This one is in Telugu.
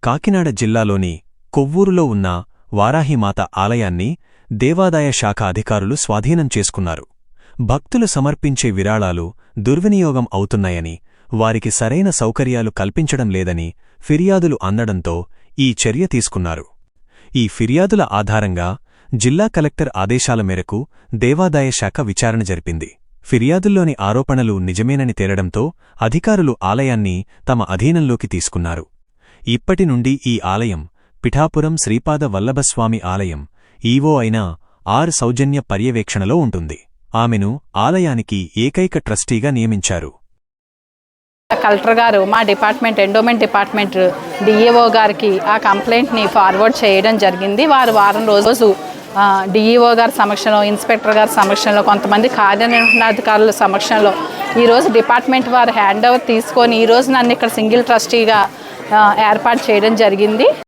కాకినాడ జిల్లాలోని కొవ్వూరులో ఉన్న వారాహిమాత ఆలయాన్ని దేవాదాయ శాఖ అధికారులు స్వాధీనం చేసుకున్నారు. భక్తులు సమర్పించే విరాళాలు దుర్వినియోగం అవుతున్నాయని, వారికి సరైన సౌకర్యాలు కల్పించడం లేదని ఫిర్యాదులు అందడంతో ఈ చర్య తీసుకున్నారు. ఈ ఫిర్యాదుల ఆధారంగా జిల్లా కలెక్టర్ ఆదేశాల మేరకు దేవాదాయ శాఖ విచారణ జరిపింది. ఫిర్యాదుల్లోని ఆరోపణలు నిజమేనని తేలడంతో అధికారులు ఆలయాన్ని తమ అధీనంలోకి తీసుకున్నారు. ఇప్పటి నుండి ఈ ఆలయం పిఠాపురం శ్రీపాద వల్లభస్వామి ఆలయం ఈవో అయిన ఆర్ సౌజన్య పర్యవేక్షణలో ఉంటుంది. ఆమెను ఆలయానికి ఏకైక ట్రస్టీగా నియమించారు. కలెక్టర్ గారు మా డిపార్ట్మెంట్ ఎండోమెంట్ డిపార్ట్మెంట్ డిఈఓ గారికి ఆ కంప్లైంట్ని ఫార్వర్డ్ చేయడం జరిగింది. వారం రోజు డిఈఓ గారి సమక్షంలో, ఇన్స్పెక్టర్ గారి సమక్షంలో, కొంతమంది కార్యనిర్వహణాధికారుల సమక్షంలో ఈరోజు డిపార్ట్మెంట్ వారు హ్యాండ్ ఓవర్ తీసుకొని ఈరోజు నన్ను ఇక్కడ సింగిల్ ట్రస్టీగా ఏర్పాటు చేయడం జరిగింది.